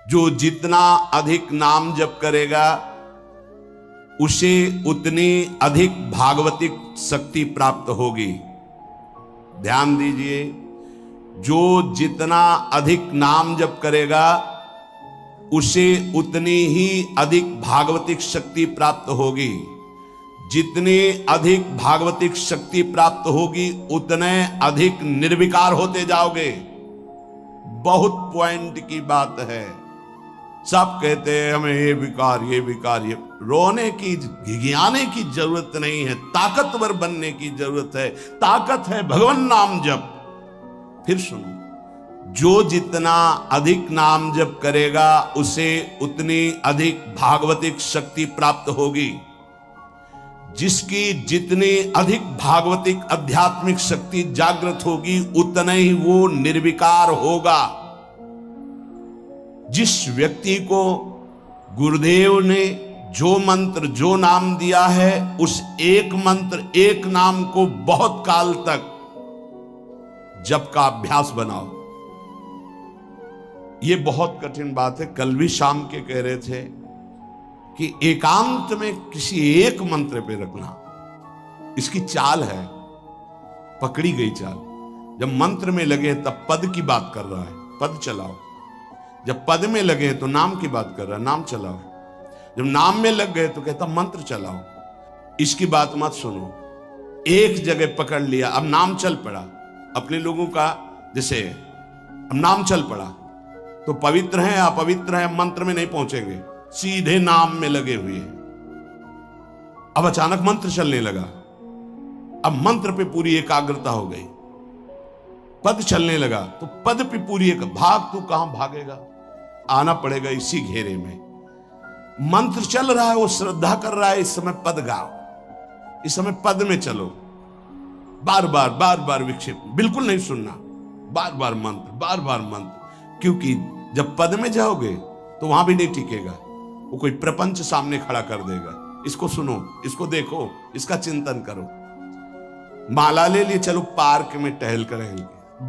जो जितना अधिक नाम जप करेगा उसे उतनी अधिक भागवतिक शक्ति प्राप्त होगी। ध्यान दीजिए, जो जितना अधिक नाम जप करेगा उसे उतनी ही अधिक भागवतिक शक्ति प्राप्त होगी। जितनी अधिक भागवतिक शक्ति प्राप्त होगी उतने अधिक निर्विकार होते जाओगे। बहुत पॉइंट की बात है। सब कहते हैं हमें ये विकार ये रोने की घिघियाने की जरूरत नहीं है, ताकतवर बनने की जरूरत है। ताकत है भगवान नाम जप। फिर सुनो, जो जितना अधिक नाम जप करेगा उसे उतनी अधिक भागवतिक शक्ति प्राप्त होगी। जिसकी जितनी अधिक भागवतिक आध्यात्मिक शक्ति जागृत होगी उतना ही वो निर्विकार होगा। जिस व्यक्ति को गुरुदेव ने जो मंत्र जो नाम दिया है उस एक मंत्र एक नाम को बहुत काल तक जप का अभ्यास बनाओ। ये बहुत कठिन बात है। कल भी शाम के कह रहे थे कि एकांत में किसी एक मंत्र पे रखना, इसकी चाल है, पकड़ी गई चाल। जब मंत्र में लगे तब पद की बात कर रहा है, पद चलाओ। जब पद में लगे तो नाम की बात कर रहा है, नाम चलाओ। जब नाम में लग गए तो कहता मंत्र चलाओ। इसकी बात मत सुनो। एक जगह पकड़ लिया, अब नाम चल पड़ा। अपने लोगों का जैसे अब नाम चल पड़ा तो पवित्र है अपवित्र है मंत्र में नहीं पहुंचेंगे, सीधे नाम में लगे हुए हैं। अब अचानक मंत्र चलने लगा, अब मंत्र पे पूरी एकाग्रता हो गई। पद चलने लगा तो पद पे पूरी एक भाग, तू कहां भागेगा, आना पड़ेगा इसी घेरे में। मंत्र चल रहा है, वो श्रद्धा कर रहा है, इस समय पद गाओ, इस समय पद में चलो। बार बार विक्षेप बिल्कुल नहीं सुनना, बार बार मंत्र। क्योंकि जब पद में जाओगे तो वहां भी नहीं टिकेगा, वो कोई प्रपंच सामने खड़ा कर देगा। इसको सुनो, इसको देखो, इसका चिंतन करो। माला ले लिए, चलो पार्क में टहल कर,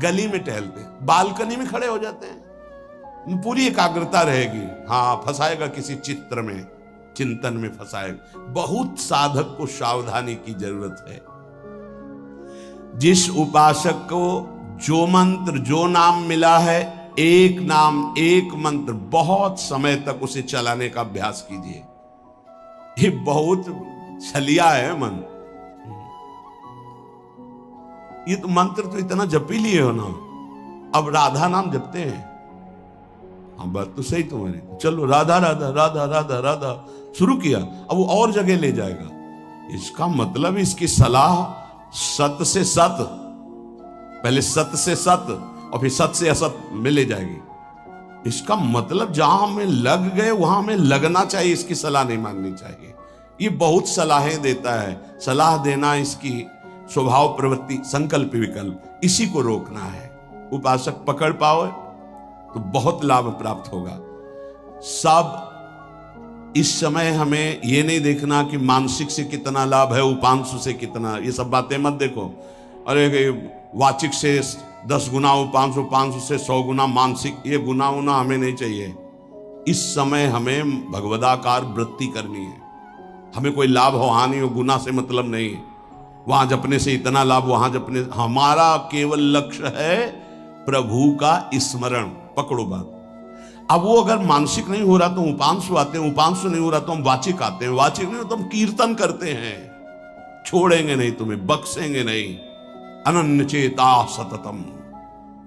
गली में टहलते, बालकनी में खड़े हो जाते हैं, पूरी एकाग्रता रहेगी। हाँ, फंसाएगा किसी चित्र में, चिंतन में फंसाएगा। बहुत साधक को सावधानी की जरूरत है। जिस उपासक को जो मंत्र जो नाम मिला है, एक नाम एक मंत्र बहुत समय तक उसे चलाने का अभ्यास कीजिए। ये बहुत छलिया है मन। ये तो मंत्र तो इतना जप ही लिए हो ना, अब राधा नाम जपते हैं। हाँ, बात तो सही तुम्हारी। चलो राधा राधा राधा राधा राधा शुरू किया, अब वो और जगह ले जाएगा। इसका मतलब इसकी सलाह सत से सत, पहले सत से सत और फिर सत से असत में ले जाएगी। इसका मतलब जहां हमें लग गए वहां हमें लगना चाहिए, इसकी सलाह नहीं माननी चाहिए। ये बहुत सलाहें देता है, सलाह देना इसकी स्वभाव प्रवृत्ति, संकल्प विकल्प, इसी को रोकना है। उपासक पकड़ पाओ तो बहुत लाभ प्राप्त होगा। सब इस समय हमें ये नहीं देखना कि मानसिक से कितना लाभ है, उपांशु से कितना, ये सब बातें मत देखो। अरे वाचिक से 10 गुना उपांशु, उपांशु से 100 गुना मानसिक, ये गुना उना हमें नहीं चाहिए। इस समय हमें भगवदाकार वृत्ति करनी है। हमें कोई लाभ हो हानि हो, गुना से मतलब नहीं है। वहां जपने से इतना लाभ, वहां जपने, हमारा केवल लक्ष्य है प्रभु का स्मरण। पकड़ो बात। अब वो अगर मानसिक नहीं हो रहा तो उपांशु आते हैं, उपांशु नहीं हो रहा तो हम वाचिक आते हैं, वाचिक नहीं हो तो हम कीर्तन करते हैं। छोड़ेंगे नहीं तुम्हें, बख्शेंगे नहीं। अनन्य चेता सततम,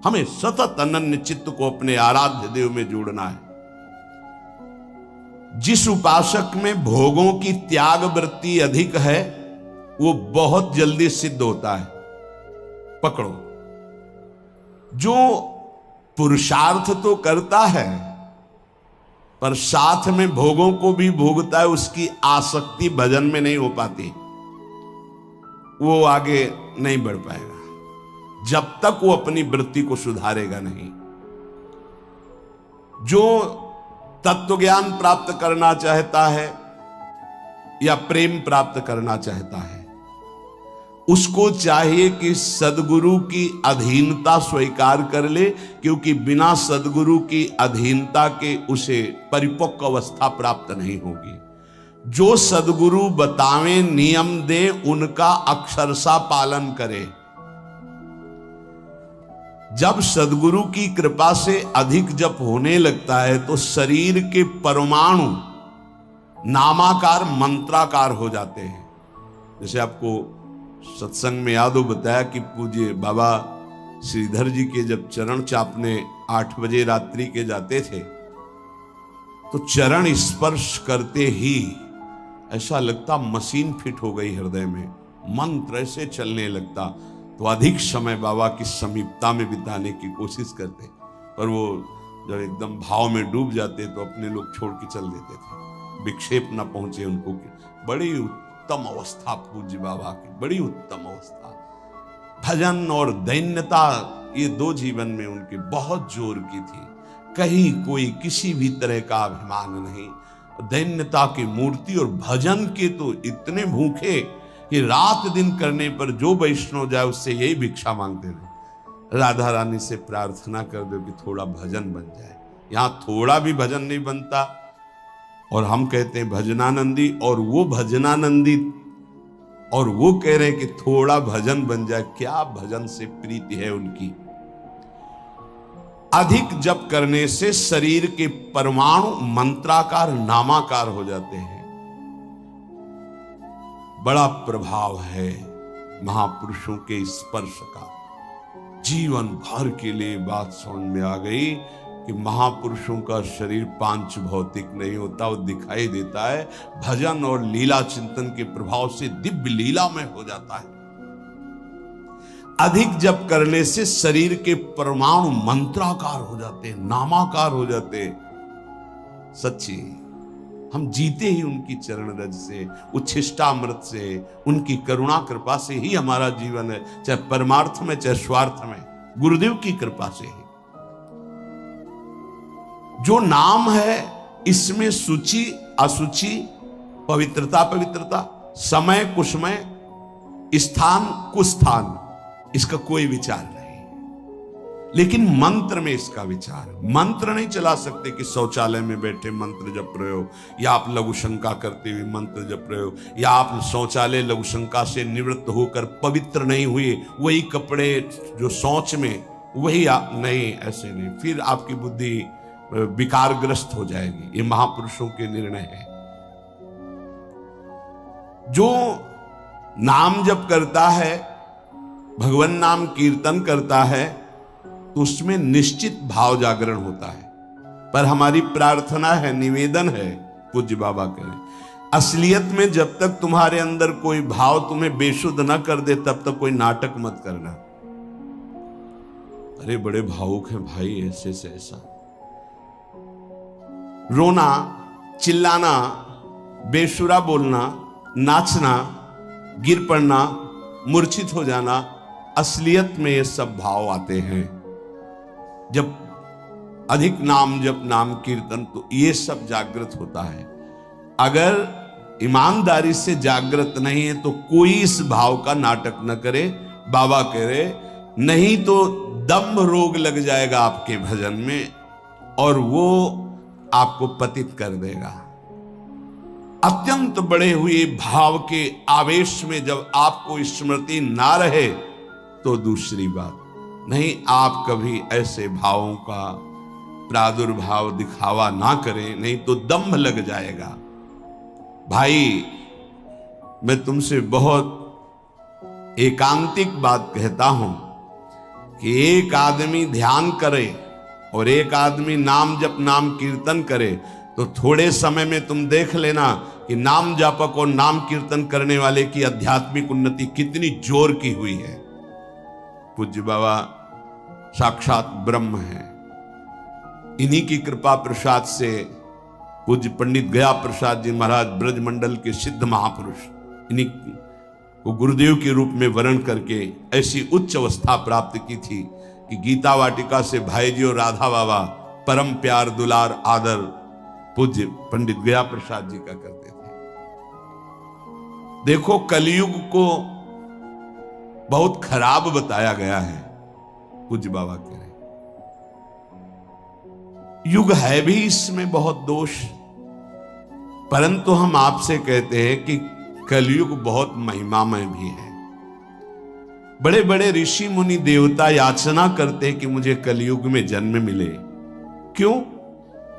हमें सतत अनन्य चित्त को अपने आराध्य देव में जोड़ना है। जिस उपासक में भोगों की त्याग वृत्ति अधिक है वो बहुत जल्दी सिद्ध होता है। पकड़ो, जो पुरुषार्थ तो करता है पर साथ में भोगों को भी भोगता है, उसकी आसक्ति भजन में नहीं हो पाती, वो आगे नहीं बढ़ पाएगा जब तक वो अपनी वृत्ति को सुधारेगा नहीं। जो तत्व ज्ञान प्राप्त करना चाहता है या प्रेम प्राप्त करना चाहता है, उसको चाहिए कि सदगुरु की अधीनता स्वीकार कर ले, क्योंकि बिना सदगुरु की अधीनता के उसे परिपक्व अवस्था प्राप्त नहीं होगी। जो सदगुरु बतावे नियम दे, उनका अक्षरशः पालन करे। जब सदगुरु की कृपा से अधिक जप होने लगता है तो शरीर के परमाणु नामाकार मंत्राकार हो जाते हैं। जैसे आपको सत्संग में याद हो बताया कि पूज्य बाबा श्रीधर जी के जब चरण चापने 8 बजे रात्रि के जाते थे तो चरण स्पर्श करते ही ऐसा लगता मशीन फिट हो गई हृदय में, मंत्र ऐसे चलने लगता। तो अधिक समय बाबा की समीपता में बिताने की कोशिश करते, पर वो जब एकदम भाव में डूब जाते तो अपने लोग छोड़ के चल देते थे, विक्षेप न पहुंचे उनको। बड़ी उत्तम अवस्था पूज्य बाबा की, बड़ी उत्तम अवस्था। भजन और दैन्यता ये 2 जीवन में उनके बहुत जोर की थी। कहीं कोई किसी भी तरह का अभिमान नहीं, दैन्यता की मूर्ति। और भजन के तो इतने भूखे कि रात दिन करने पर जो वैष्णव जाए उससे यही भिक्षा मांगते थे, राधा रानी से प्रार्थना कर दो कि थोड़ा भजन बन जाए। यहां थोड़ा भी भजन नहीं बनता और हम कहते हैं भजनानंदी, और वो भजनानंदी और वो कह रहे हैं कि थोड़ा भजन बन जाए। क्या भजन से प्रीति है उनकी। अधिक जप करने से शरीर के परमाणु मंत्राकार नामाकार हो जाते हैं। बड़ा प्रभाव है महापुरुषों के स्पर्श का। जीवन भर के लिए बात समझ में आ गई कि महापुरुषों का शरीर पांच भौतिक नहीं होता, वो दिखाई देता है। भजन और लीला चिंतन के प्रभाव से दिव्य लीला में हो जाता है। अधिक जप करने से शरीर के परमाणु मंत्राकार हो जाते हैं, नामाकार हो जाते हैं। सच्ची हम जीते ही उनकी चरण रज से, उच्छिष्टामृत से, उनकी करुणा कृपा से ही हमारा जीवन है, चाहे परमार्थ में चाहे स्वार्थ में, गुरुदेव की कृपा से ही। जो नाम है इसमें सूचि असुचि, पवित्रता पवित्रता, समय कुसमय, स्थान कुस्थान, इसका कोई विचार नहीं। लेकिन मंत्र में इसका विचार। मंत्र नहीं चला सकते कि शौचालय में बैठे मंत्र जप रहे हो, या आप लघु शंका करते हुए मंत्र जप रहे हो, या आप शौचालय लघु शंका से निवृत्त होकर पवित्र नहीं हुए, वही कपड़े जो शौच में वही आप नहीं, ऐसे नहीं, फिर आपकी बुद्धि विकारग्रस्त हो जाएगी। ये महापुरुषों के निर्णय है। जो नाम जप करता है, भगवान नाम कीर्तन करता है, तो उसमें निश्चित भाव जागरण होता है। पर हमारी प्रार्थना है, निवेदन है, पूज्य बाबा करें, असलियत में जब तक तुम्हारे अंदर कोई भाव तुम्हें बेशुद्ध न कर दे तब तक कोई नाटक मत करना। अरे बड़े भावुक हैं भाई, ऐसे से ऐसा रोना, चिल्लाना, बेसुरा बोलना, नाचना, गिर पड़ना, मूर्छित हो जाना, असलियत में ये सब भाव आते हैं। जब अधिक नाम जप, नाम कीर्तन, तो ये सब जागृत होता है। अगर ईमानदारी से जागृत नहीं है तो कोई इस भाव का नाटक न करे। बाबा कह रहे, नहीं तो दम्भ रोग लग जाएगा आपके भजन में और वो आपको पतित कर देगा। अत्यंत बड़े हुए भाव के आवेश में जब आपको स्मृति ना रहे तो दूसरी बात नहीं। आप कभी ऐसे भावों का प्रादुर्भाव दिखावा ना करें, नहीं तो दम्भ लग जाएगा। भाई मैं तुमसे बहुत एकांतिक बात कहता हूं कि एक आदमी ध्यान करे और एक आदमी नाम जप, नाम कीर्तन करे, तो थोड़े समय में तुम देख लेना कि नाम जापक और नाम कीर्तन करने वाले की आध्यात्मिक उन्नति कितनी जोर की हुई है। पूज्य बाबा साक्षात ब्रह्म है। इन्हीं की कृपा प्रसाद से पूज्य पंडित गया प्रसाद जी महाराज ब्रजमंडल के सिद्ध महापुरुष, इन्हीं को गुरुदेव के रूप में वर्ण करके ऐसी उच्च अवस्था प्राप्त की थी कि गीता वाटिका से भाई जी और राधा बाबा परम प्यार, दुलार, आदर पूज्य पंडित गया प्रसाद जी का करते थे। देखो कलयुग को बहुत खराब बताया गया है। पूज्य बाबा कह रहे युग है भी इसमें बहुत दोष, परंतु हम आपसे कहते हैं कि कलयुग बहुत महिमामय भी है। बड़े बड़े ऋषि मुनि देवता याचना करते हैं कि मुझे कलयुग में जन्म मिले। क्यों?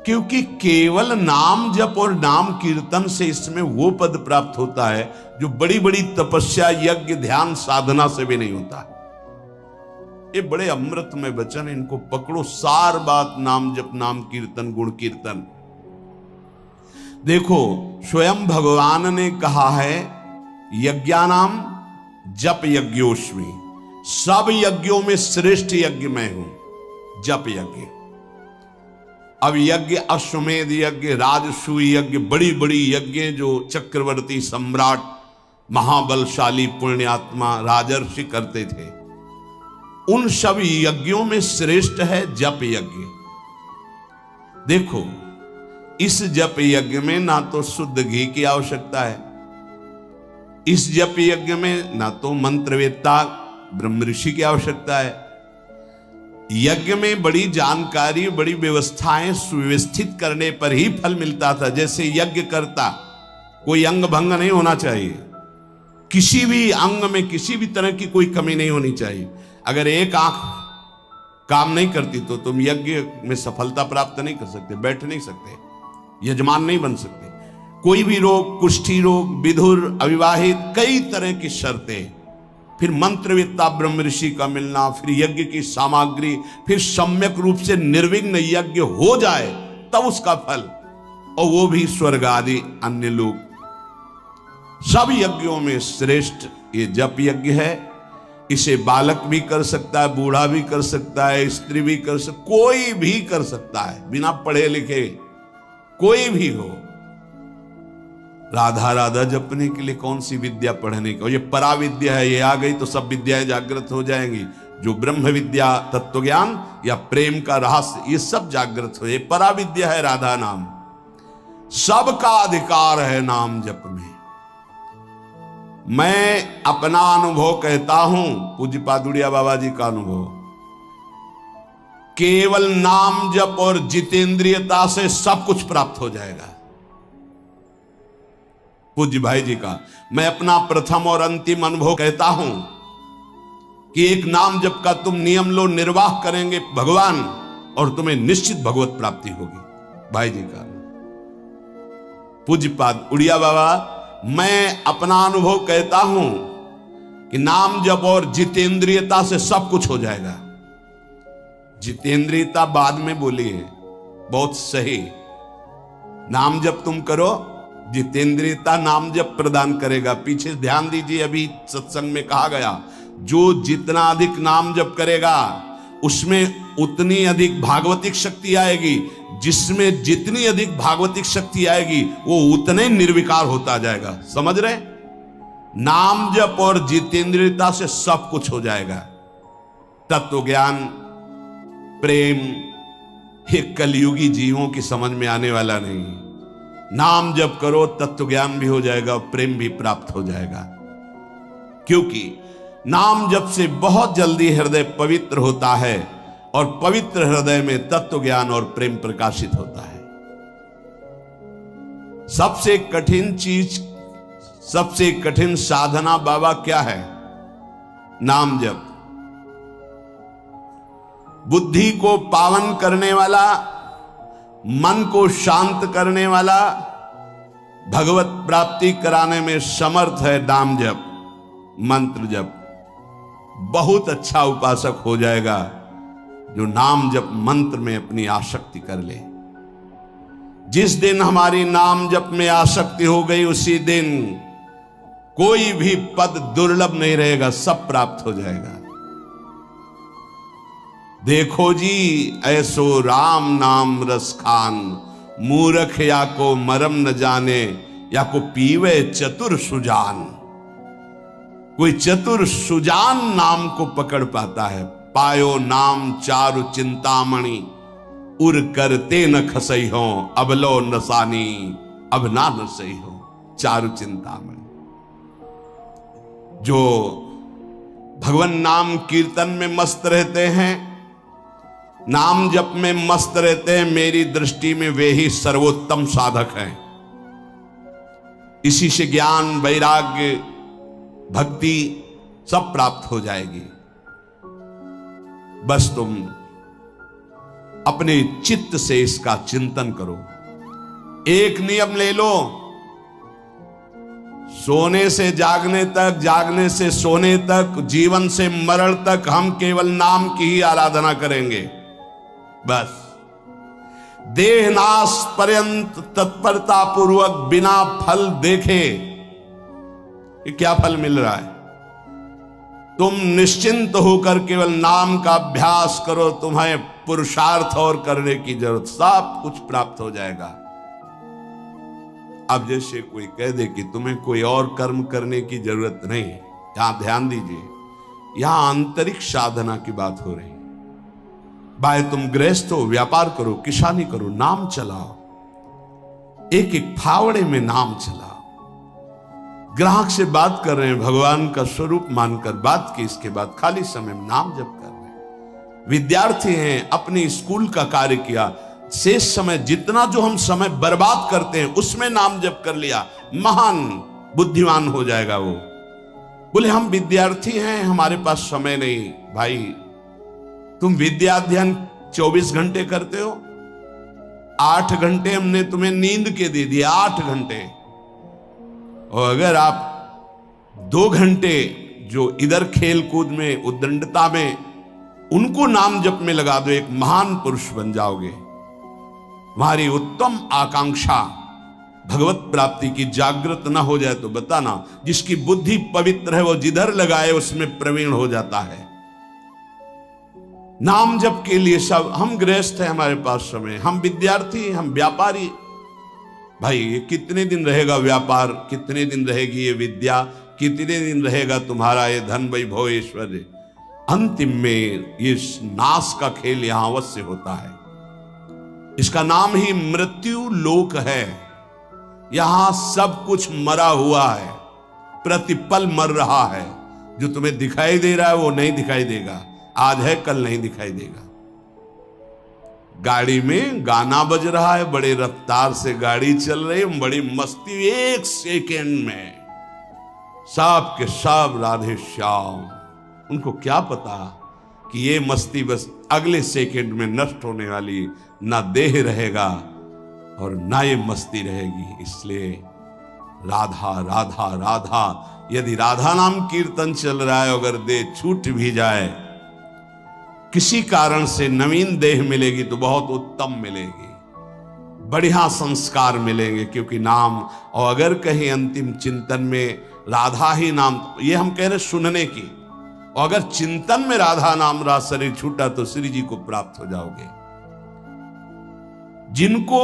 क्योंकि केवल नाम जप और नाम कीर्तन से इसमें वो पद प्राप्त होता है जो बड़ी बड़ी तपस्या, यज्ञ, ध्यान, साधना से भी नहीं होता है। ये बड़े अमृतमय वचन, इनको पकड़ो। सार बात नाम जप, नाम कीर्तन, गुण कीर्तन। देखो, स्वयं भगवान ने कहा है यज्ञानाम जप यज्ञोस्मि, सब यज्ञों में श्रेष्ठ यज्ञ मैं हूं, जप यज्ञ। अब यज्ञ, अश्वमेध यज्ञ, राजसूय यज्ञ, बड़ी बड़ी यज्ञ जो चक्रवर्ती, सम्राट, महाबलशाली, पुण्यात्मा, राजर्षि करते थे, उन सब यज्ञों में श्रेष्ठ है जप यज्ञ। देखो, इस जप यज्ञ में ना तो शुद्ध घी की आवश्यकता है, इस जप यज्ञ में ना तो मंत्रवेत्ता ब्रह्म ऋषि की आवश्यकता है। यज्ञ में बड़ी जानकारी, बड़ी व्यवस्थाएं सुव्यवस्थित करने पर ही फल मिलता था। जैसे यज्ञ करता, कोई अंग भंग नहीं होना चाहिए, किसी भी अंग में किसी भी तरह की कोई कमी नहीं होनी चाहिए। अगर एक आंख काम नहीं करती तो तुम यज्ञ में सफलता प्राप्त नहीं कर सकते, बैठ नहीं सकते, यजमान नहीं बन सकते। कोई भी रोग, कुष्ठी रोग, विधुर, अविवाहित, कई तरह की शर्तें, फिर मंत्रवेत्ता ब्रह्म ऋषि का मिलना, फिर यज्ञ की सामग्री, फिर सम्यक रूप से निर्विघ्न यज्ञ हो जाए तब उसका फल, और वो भी स्वर्ग आदि अन्य लोग। सब यज्ञों में श्रेष्ठ ये जप यज्ञ है। इसे बालक भी कर सकता है, बूढ़ा भी कर सकता है, स्त्री भी कर सकता, कोई भी कर सकता है, बिना पढ़े लिखे कोई भी हो। राधा राधा जपने के लिए कौन सी विद्या पढ़ने की? ये पराविद्या है, ये आ गई तो सब विद्याएं जागृत हो जाएंगी। जो ब्रह्म विद्या, तत्व ज्ञान या प्रेम का रहस्य, ये सब जागृत हो। ये पराविद्या है राधा नाम। सबका अधिकार है नाम जप में। मैं अपना अनुभव कहता हूं, पूज्य पादुड़िया बाबा जी का अनुभव, केवल नाम जप और जितेंद्रियता से सब कुछ प्राप्त हो जाएगा। पूज्य भाई जी का मैं अपना प्रथम और अंतिम अनुभव कहता हूं कि एक नाम जप का तुम नियम लो, निर्वाह करेंगे भगवान, और तुम्हें निश्चित भगवत प्राप्ति होगी। भाई जी का पूज्य पाद उड़िया बाबा, मैं अपना अनुभव कहता हूं कि नाम जप और जितेंद्रियता से सब कुछ हो जाएगा। जितेंद्रियता बाद में बोली है, बहुत सही। नाम जप तुम करो, जितेंद्रियता नाम जप प्रदान करेगा। पीछे ध्यान दीजिए, अभी सत्संग में कहा गया, जो जितना अधिक नाम जप करेगा उसमें उतनी अधिक भागवतिक शक्ति आएगी, जिसमें जितनी अधिक भागवतिक शक्ति आएगी वो उतने निर्विकार होता जाएगा। समझ रहे? नाम जप और जितेंद्रियता से सब कुछ हो जाएगा। तत्व ज्ञान, प्रेम, ये कलयुगी जीवों की समझ में आने वाला नहीं। नाम जप करो, तत्व ज्ञान भी हो जाएगा, प्रेम भी प्राप्त हो जाएगा। क्योंकि नाम जप से बहुत जल्दी हृदय पवित्र होता है, और पवित्र हृदय में तत्व ज्ञान और प्रेम प्रकाशित होता है। सबसे कठिन चीज, सबसे कठिन साधना बाबा क्या है? नाम जप। बुद्धि को पावन करने वाला, मन को शांत करने वाला, भगवत प्राप्ति कराने में समर्थ है नाम जप, मंत्र जप। बहुत अच्छा उपासक हो जाएगा जो नाम जप मंत्र में अपनी आसक्ति कर ले। जिस दिन हमारी नाम जप में आसक्ति हो गई, उसी दिन कोई भी पद दुर्लभ नहीं रहेगा, सब प्राप्त हो जाएगा। देखो जी ऐसो राम नाम रस खान, मूर्ख या को मरम न जाने, या को पीवे चतुर सुजान। कोई चतुर सुजान नाम को पकड़ पाता है। पायो नाम चारु चिंतामणि, उर करते न खसई हो, अबलो नसानी, अब ना नसई हो। चारु चिंतामणि, जो भगवान नाम कीर्तन में मस्त रहते हैं, नाम जप में मस्त रहते हैं। मेरी दृष्टि में वे ही सर्वोत्तम साधक हैं। इसी से ज्ञान, वैराग्य, भक्ति सब प्राप्त हो जाएगी। बस तुम अपने चित्त से इसका चिंतन करो। एक नियम ले लो, सोने से जागने तक, जागने से सोने तक, जीवन से मरण तक हम केवल नाम की ही आराधना करेंगे। बस देह नाश पर्यंत तत्परता पूर्वक बिना फल देखे, ये क्या फल मिल रहा है? तुम निश्चिंत होकर केवल नाम का अभ्यास करो। तुम्हें पुरुषार्थ और करने की जरूरत, सब कुछ प्राप्त हो जाएगा। अब जैसे कोई कह दे कि तुम्हें कोई और कर्म करने की जरूरत नहीं है, यहां ध्यान दीजिए, यहां आंतरिक साधना की बात हो रही है। भाई तुम गृहस्थ हो, व्यापार करो, किसानी करो, नाम चलाओ, एक एक फावड़े में नाम चलाओ। ग्राहक से बात कर रहे हैं, भगवान का स्वरूप मानकर बात की, इसके बाद खाली समय में नाम जप कर रहे हैं। विद्यार्थी हैं, अपने स्कूल का कार्य किया, शेष समय जितना जो हम समय बर्बाद करते हैं उसमें नाम जप कर लिया, महान बुद्धिमान हो जाएगा वो। बोले हम विद्यार्थी हैं, हमारे पास समय नहीं। भाई तुम विद्या अध्ययन 24 घंटे करते हो, 8 घंटे हमने तुम्हें नींद के दे दिए, 8 घंटे। और अगर आप 2 घंटे जो इधर खेल कूद में, उद्दंडता में, उनको नाम जप में लगा दो, एक महान पुरुष बन जाओगे। हमारी उत्तम आकांक्षा भगवत प्राप्ति की जागृत ना हो जाए तो बताना। जिसकी बुद्धि पवित्र है वो जिधर लगाए उसमें प्रवीण हो जाता है। नाम जप के लिए सब, हम गृहस्थ हैं, हमारे पास समय, हम विद्यार्थी, हम व्यापारी। भाई ये कितने दिन रहेगा व्यापार, कितने दिन रहेगी ये विद्या, कितने दिन रहेगा तुम्हारा ये धन, वैभव, ऐश्वर्य? अंतिम में ये नाश का खेल यहां अवश्य होता है। इसका नाम ही मृत्यु लोक है। यहां सब कुछ मरा हुआ है, प्रतिपल मर रहा है। जो तुम्हें दिखाई दे रहा है वो नहीं दिखाई देगा, आज है कल नहीं दिखाई देगा। गाड़ी में गाना बज रहा है, बड़े रफ्तार से गाड़ी चल रही है, बड़ी मस्ती, 1 सेकेंड में सब के सब राधे श्याम। उनको क्या पता कि ये मस्ती बस अगले सेकेंड में नष्ट होने वाली, ना देह रहेगा और ना ये मस्ती रहेगी। इसलिए राधा राधा राधा, यदि राधा नाम कीर्तन चल रहा है, अगर देह छूट भी जाए, किसी कारण से नवीन देह मिलेगी तो बहुत उत्तम मिलेगी, बढ़िया संस्कार मिलेंगे, क्योंकि नाम। और अगर कहीं अंतिम चिंतन में राधा ही नाम, ये हम कह रहे सुनने की, और अगर चिंतन में राधा नाम रहा, शरीर छूटा, तो श्री जी को प्राप्त हो जाओगे। जिनको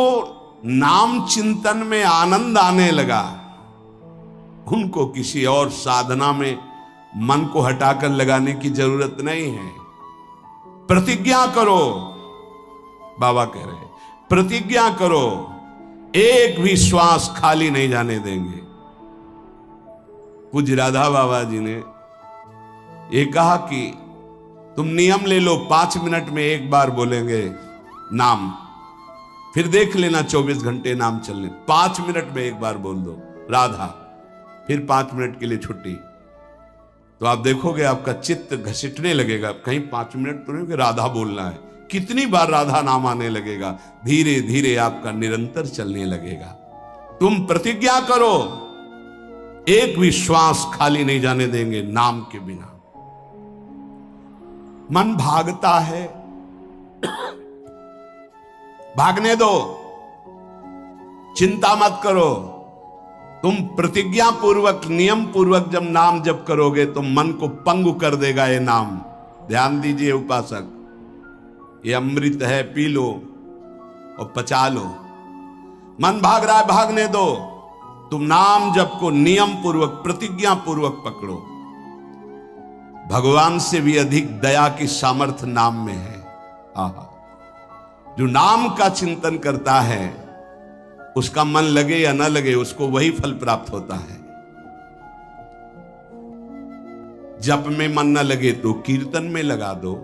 नाम चिंतन में आनंद आने लगा, उनको किसी और साधना में मन को हटाकर लगाने की जरूरत नहीं है। प्रतिज्ञा करो, बाबा कह रहे, प्रतिज्ञा करो, एक भी श्वास खाली नहीं जाने देंगे। पूज्य राधा बाबा जी ने ये कहा कि तुम नियम ले लो, 5 मिनट में एक बार बोलेंगे नाम, फिर देख लेना 24 घंटे नाम चलने। 5 मिनट में एक बार बोल दो राधा, फिर 5 मिनट के लिए छुट्टी, तो आप देखोगे आपका चित्त घसीटने लगेगा। कहीं 5 मिनट तो नहीं कि राधा बोलना है, कितनी बार राधा नाम आने लगेगा। धीरे धीरे आपका निरंतर चलने लगेगा। तुम प्रतिज्ञा करो, एक भी श्वास खाली नहीं जाने देंगे नाम के बिना। मन भागता है, भागने दो, चिंता मत करो। तुम प्रतिज्ञा पूर्वक, नियम पूर्वक जब नाम जप करोगे तो मन को पंगु कर देगा ये नाम। ध्यान दीजिए उपासक, ये अमृत है, पी लो और पचा लो। मन भाग रहा है, भागने दो। तुम नाम जप को नियम पूर्वक, प्रतिज्ञा पूर्वक पकड़ो। भगवान से भी अधिक दया की सामर्थ्य नाम में है। आहा, जो नाम का चिंतन करता है उसका मन लगे या न लगे, उसको वही फल प्राप्त होता है। जप में मन न लगे तो कीर्तन में लगा दो,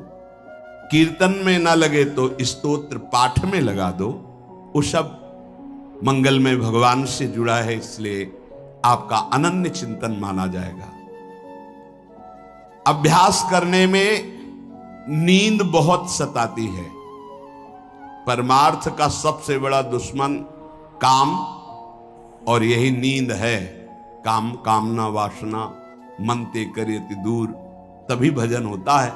कीर्तन में न लगे तो स्तोत्र पाठ में लगा दो। वो सब मंगल में भगवान से जुड़ा है, इसलिए आपका अनन्य चिंतन माना जाएगा। अभ्यास करने में नींद बहुत सताती है। परमार्थ का सबसे बड़ा दुश्मन काम और यही नींद है। काम कामना वासना मन ते करियति दूर, तभी भजन होता है।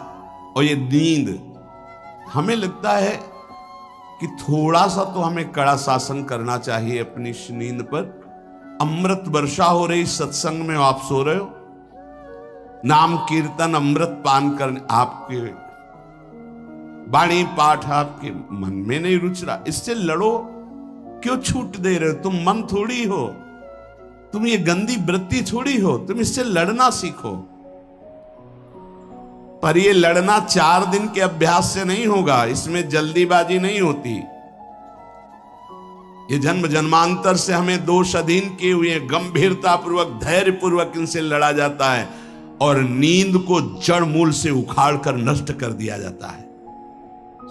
और ये नींद हमें लगता है कि थोड़ा सा तो हमें कड़ा शासन करना चाहिए अपनी इस नींद पर। अमृत वर्षा हो रही सत्संग में, आप सो रहे हो, नाम कीर्तन अमृत पान करने, आपके वाणी पाठ आपके मन में नहीं रुच रहा, इससे लड़ो। क्यों छूट दे रहे हो? तुम मन थोड़ी हो, तुम ये गंदी वृत्ति थोड़ी हो, तुम इससे लड़ना सीखो। पर ये लड़ना 4 दिन के अभ्यास से नहीं होगा, इसमें जल्दीबाजी नहीं होती। ये जन्म जन्मांतर से हमें दोष अधीन किए हुए गंभीरता पूर्वक धैर्य पूर्वक इनसे लड़ा जाता है और नींद को जड़ मूल से उखाड़ कर नष्ट कर दिया जाता है।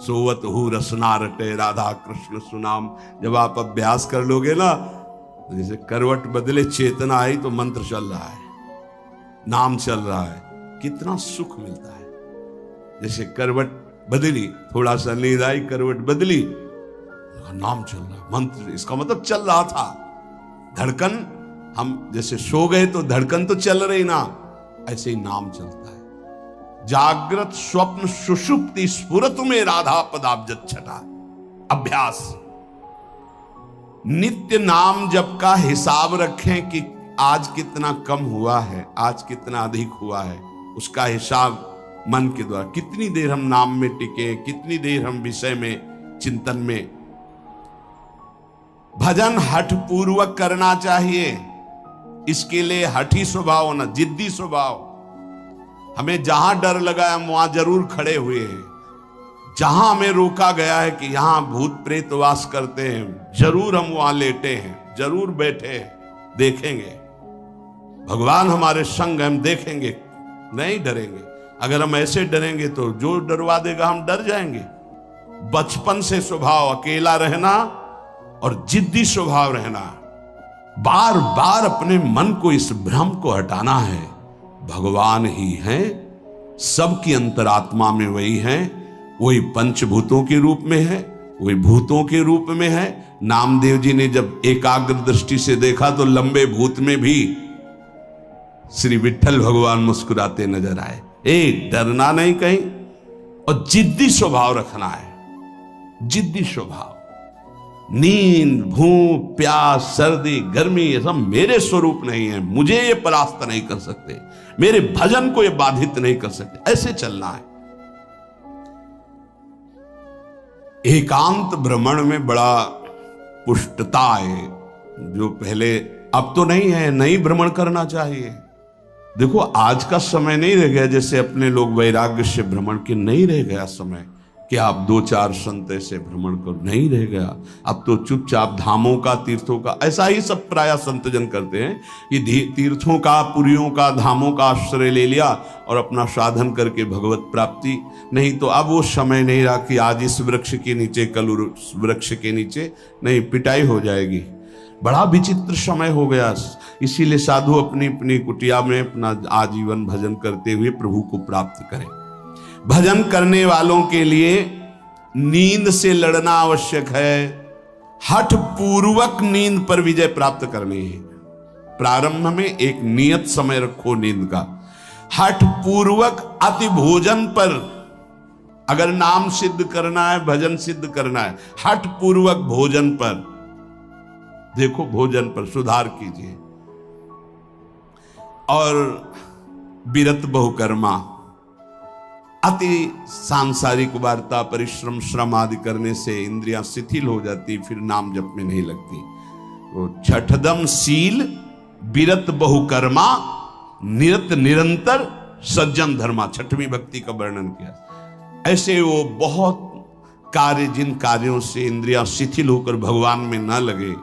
सोवत हु रसना रटे राधा कृष्ण सुनाम। जब आप अभ्यास कर लोगे ना, जैसे करवट बदले चेतना आई तो मंत्र चल रहा है, नाम चल रहा है, कितना सुख मिलता है। जैसे करवट बदली, थोड़ा सा नींद आई, करवट बदली, नाम चल रहा है, मंत्र, इसका मतलब चल रहा था। धड़कन, हम जैसे सो गए तो धड़कन तो चल रही ना, ऐसे ही नाम चलता है। जागृत स्वप्न सुषुप्ति स्फुरतु में राधा पदाब्जत छटा। अभ्यास, नित्य नाम जप का हिसाब रखें कि आज कितना कम हुआ है, आज कितना अधिक हुआ है, उसका हिसाब मन के द्वारा। कितनी देर हम नाम में टिके, कितनी देर हम विषय में चिंतन में। भजन हठ पूर्वक करना चाहिए, इसके लिए हठी स्वभाव होना, जिद्दी स्वभाव। हमें जहां डर लगा है हम वहां जरूर खड़े हुए हैं। जहां हमें रोका गया है कि यहां भूत प्रेत वास करते हैं, जरूर हम वहां लेटे हैं, जरूर बैठे हैं, देखेंगे भगवान हमारे संग, हम देखेंगे, नहीं डरेंगे। अगर हम ऐसे डरेंगे तो जो डरवा देगा हम डर जाएंगे। बचपन से स्वभाव अकेला रहना और जिद्दी स्वभाव रहना, बार बार अपने मन को इस भ्रम को हटाना है। भगवान ही हैं, सबकी अंतरात्मा में वही हैं, वही पंचभूतों के रूप में है, वही भूतों के रूप में है। नामदेव जी ने जब एकाग्र दृष्टि से देखा तो लंबे भूत में भी श्री विठ्ठल भगवान मुस्कुराते नजर आए। डरना नहीं कहीं, और जिद्दी स्वभाव रखना है, जिद्दी स्वभाव। नींद, भूख, प्यास, सर्दी, गर्मी, ये सब मेरे स्वरूप नहीं है, मुझे ये परास्त नहीं कर सकते, मेरे भजन को ये बाधित नहीं कर सकते, ऐसे चलना है। एकांत भ्रमण में बड़ा पुष्टता है, जो पहले, अब तो नहीं है, नहीं भ्रमण करना चाहिए। देखो आज का समय नहीं रह गया जैसे अपने लोग वैराग्य से भ्रमण के, नहीं रह गया समय कि आप 2-4 संत ऐसे भ्रमण करो, नहीं रह गया। अब तो चुपचाप धामों का, तीर्थों का, ऐसा ही सब प्राय संतजन करते हैं कि तीर्थों का, पुरियों का, धामों का आश्रय ले लिया और अपना साधन करके भगवत प्राप्ति। नहीं तो अब वो समय नहीं रहा कि आज इस वृक्ष के नीचे, कल उस वृक्ष के नीचे, नहीं, पिटाई हो जाएगी। बड़ा विचित्र समय हो गया। इसीलिए साधु अपनी अपनी कुटिया में अपना आजीवन भजन करते हुए प्रभु को प्राप्त करें। भजन करने वालों के लिए नींद से लड़ना आवश्यक है। हठ पूर्वक नींद पर विजय प्राप्त करनी है। प्रारंभ में एक नियत समय रखो नींद का। हठ पूर्वक अति भोजन पर, अगर नाम सिद्ध करना है, भजन सिद्ध करना है, हठ पूर्वक भोजन पर, देखो भोजन पर सुधार कीजिए। और विरत बहुकर्मा, अति सांसारिक वार्ता, परिश्रम, श्रम आदि करने से इंद्रियां शिथिल हो जाती, फिर नाम जप में नहीं लगती। तो छठदम शील, विरत बहुकर्मा, निरत निरंतर, सज्जन धर्मा, छठवीं भक्ति का वर्णन किया। ऐसे वो बहुत कार्य, जिन कार्यों से इंद्रियां शिथिल होकर भगवान में न लगे,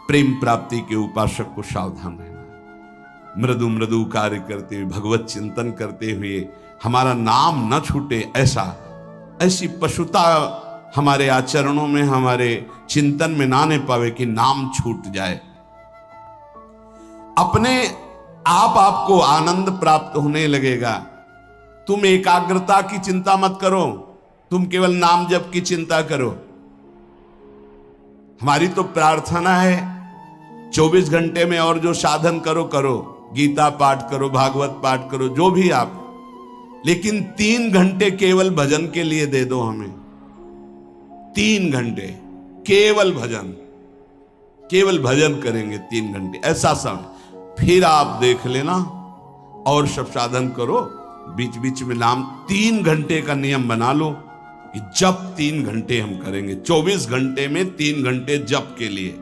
प्रेम प्राप्ति के उपासक को सावधान रहना। मृदु मृदु कार्य करते हुए, भगवत चिंतन करते हुए हमारा नाम न छूटे, ऐसी पशुता हमारे आचरणों में, हमारे चिंतन में ना आने पावे कि नाम छूट जाए। अपने आप आपको आनंद प्राप्त होने लगेगा। तुम एकाग्रता की चिंता मत करो, तुम केवल नाम जप की चिंता करो। हमारी तो प्रार्थना है 24 घंटे में और जो साधन करो करो, गीता पाठ करो, भागवत पाठ करो, जो भी आप, लेकिन 3 घंटे केवल भजन के लिए दे दो हमें। 3 घंटे केवल भजन करेंगे 3 घंटे, ऐसा समय। फिर आप देख लेना और सब साधन करो, बीच बीच में नाम। 3 घंटे का नियम बना लो कि जप 3 घंटे हम करेंगे, 24 घंटे में 3 घंटे जप के लिए।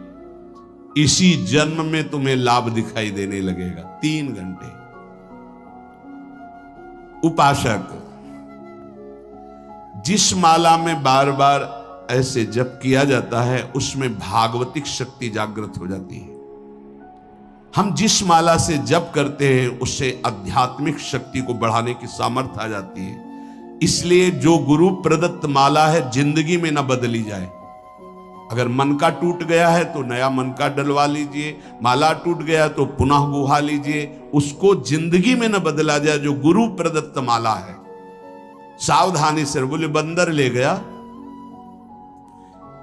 इसी जन्म में तुम्हें लाभ दिखाई देने लगेगा। 3 घंटे। उपासक जिस माला में बार बार ऐसे जप किया जाता है उसमें भागवतिक शक्ति जागृत हो जाती है। हम जिस माला से जप करते हैं उससे आध्यात्मिक शक्ति को बढ़ाने की सामर्थ्य आ जाती है। इसलिए जो गुरु प्रदत्त माला है जिंदगी में न बदली जाए। अगर मन का टूट गया है तो नया मन का डलवा लीजिए, माला टूट गया तो पुनः गुहा लीजिए, उसको जिंदगी में न बदला जाए। जो गुरु प्रदत्त माला है, सावधानी से। बोले बंदर ले गया,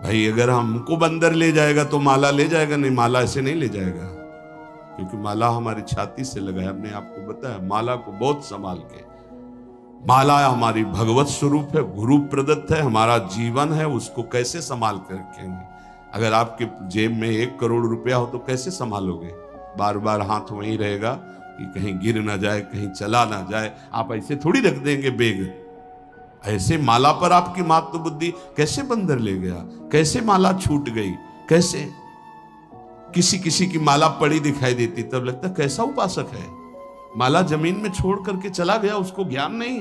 भाई अगर हमको बंदर ले जाएगा तो माला ले जाएगा? नहीं, माला ऐसे नहीं ले जाएगा, क्योंकि माला हमारी छाती से लगा है। हमने आपको बताया माला को बहुत संभाल के। माला हमारी भगवत स्वरूप है, गुरु प्रदत्त है, हमारा जीवन है, उसको कैसे संभाल कर रखेंगे? अगर आपके जेब में 1 करोड़ रुपया हो तो कैसे संभालोगे? बार बार हाथ वहीं रहेगा कि कहीं गिर ना जाए, कहीं चला ना जाए। आप ऐसे थोड़ी रख देंगे बेग। ऐसे माला पर आपकी मातृ बुद्धि कैसे बंदर ले गया? कैसे माला छूट गई? कैसे? किसी किसी की माला पड़ी दिखाई देती तब लगता कैसा उपासक है, माला जमीन में छोड़ करके चला गया, उसको ज्ञान नहीं।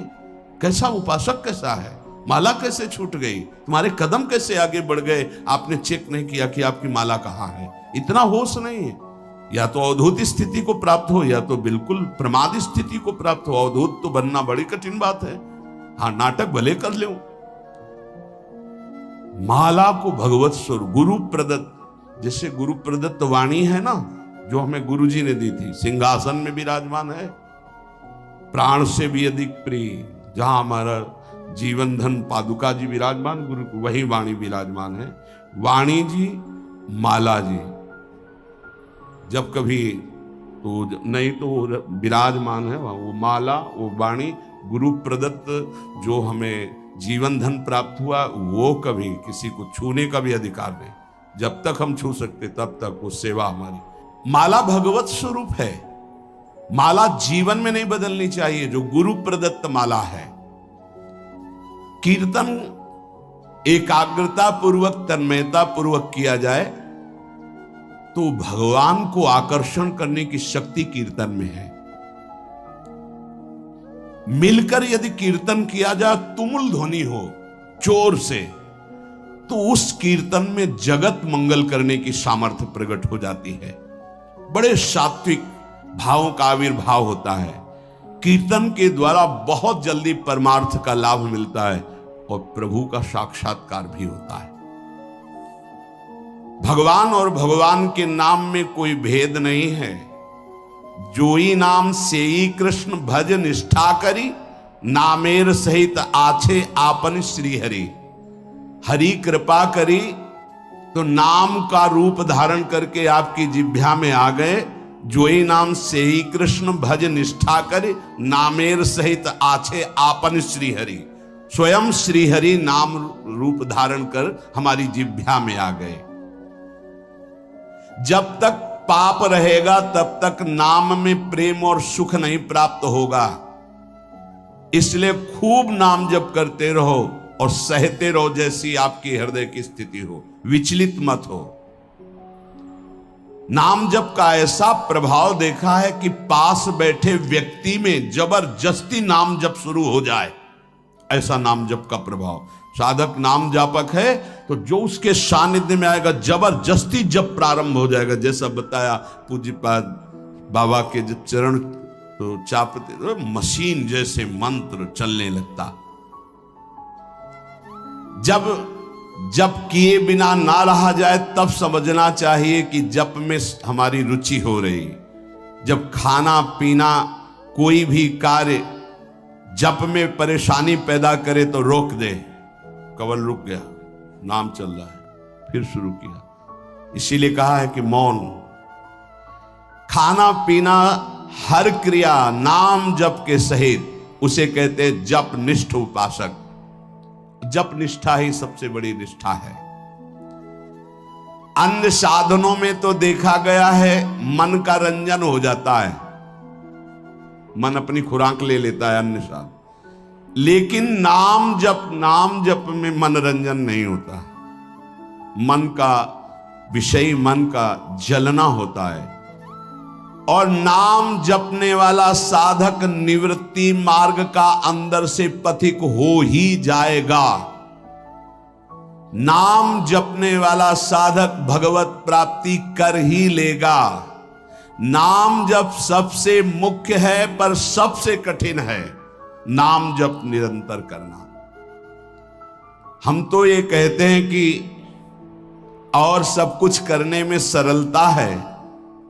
कैसा उपासक कैसा है? माला कैसे छूट गई? तुम्हारे कदम कैसे आगे बढ़ गए? आपने चेक नहीं किया कि आपकी माला कहां है। इतना होश नहीं है। या तो अवधूत स्थिति को प्राप्त हो या तो बिल्कुल प्रमाद स्थिति को प्राप्त हो। अवधूत तो बनना बड़ी कठिन बात है। हाँ, नाटक भले कर लो। माला को भगवत स्वरूप गुरु प्रदत्त, जैसे गुरु प्रदत्त वाणी है ना, जो हमें गुरुजी ने दी थी, सिंहासन में विराजमान है, प्राण से भी अधिक प्रिय। जहां हमारा जीवन धन पादुका जी विराजमान, गुरु वही वाणी विराजमान है। वाणी जी, माला जी, जब कभी तो नहीं तो विराजमान है वो माला, वो वाणी, गुरु प्रदत्त जो हमें जीवन धन प्राप्त हुआ, वो कभी किसी को छूने का भी अधिकार नहीं। जब तक हम छू सकते तब तक वो सेवा हमारी। माला भगवत स्वरूप है। माला जीवन में नहीं बदलनी चाहिए, जो गुरु प्रदत्त माला है। कीर्तन एकाग्रता पूर्वक, तन्मयता पूर्वक किया जाए तो भगवान को आकर्षण करने की शक्ति कीर्तन में है। मिलकर यदि कीर्तन किया जाए, तुमुल ध्वनि हो जोर से, तो उस कीर्तन में जगत मंगल करने की सामर्थ्य प्रकट हो जाती है। बड़े सात्विक भावों का आविर्भाव होता है। कीर्तन के द्वारा बहुत जल्दी परमार्थ का लाभ मिलता है और प्रभु का साक्षात्कार भी होता है। भगवान और भगवान के नाम में कोई भेद नहीं है। जोई नाम सेई कृष्ण भज निष्ठा करी, नामेर सहित आछे आपन श्री हरि। हरि कृपा करी तो नाम का रूप धारण करके आपकी जिह्वा में आ गए। जोई नाम सेई कृष्ण भज निष्ठा करे, नामेर सहित आछे आपन श्री हरि। स्वयं श्री हरि नाम रूप धारण कर हमारी जिह्वा में आ गए। जब तक पाप रहेगा तब तक नाम में प्रेम और सुख नहीं प्राप्त होगा। इसलिए खूब नाम जप करते रहो और सहते रहो, जैसी आपकी हृदय की स्थिति हो, विचलित मत हो। नाम जप का ऐसा प्रभाव देखा है कि पास बैठे व्यक्ति में जबरदस्ती नाम जप शुरू हो जाए, ऐसा नाम जप का प्रभाव। साधक नाम जापक है तो जो उसके सानिध्य में आएगा जबरदस्ती जप प्रारंभ हो जाएगा। जैसा बताया पूज्यपाद बाबा के जब चरण तो चापते तो मशीन जैसे मंत्र चलने लगता। जब किए बिना ना रहा जाए तब समझना चाहिए कि जप में हमारी रुचि हो रही। जब खाना पीना कोई भी कार्य जप में परेशानी पैदा करे तो रोक दे। कवल रुक गया, नाम चल रहा है, फिर शुरू किया। इसीलिए कहा है कि मौन, खाना पीना हर क्रिया नाम जप के सहित उसे कहते जप निष्ठ उपासक। जप निष्ठा ही सबसे बड़ी निष्ठा है। अन्य साधनों में तो देखा गया है मन का रंजन हो जाता है, मन अपनी खुराक ले लेता है अन्य साधन, लेकिन नाम जप में मनोरंजन नहीं होता। मन का विषय, मन का जलना होता है। और नाम जपने वाला साधक निवृत्ति मार्ग का अंदर से पथिक हो ही जाएगा। नाम जपने वाला साधक भगवत प्राप्ति कर ही लेगा। नाम जप सबसे मुख्य है पर सबसे कठिन है नाम जप निरंतर करना। हम तो ये कहते हैं कि और सब कुछ करने में सरलता है,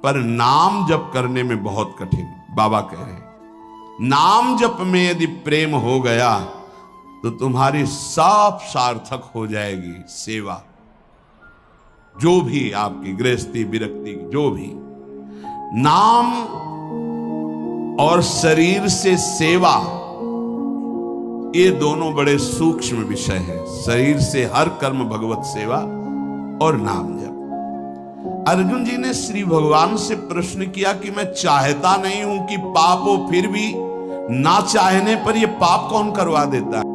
पर नाम जप करने में बहुत कठिन। बाबा कह रहे हैं नाम जप में यदि प्रेम हो गया तो तुम्हारी सब सार्थक हो जाएगी सेवा। जो भी आपकी गृहस्थी विरक्ति, जो भी नाम और शरीर से सेवा, ये दोनों बड़े सूक्ष्म विषय हैं। शरीर से हर कर्म भगवत सेवा और नाम जप। अर्जुन जी ने श्री भगवान से प्रश्न किया कि मैं चाहता नहीं हूं कि पाप हो, फिर भी ना चाहने पर यह पाप कौन करवा देता है?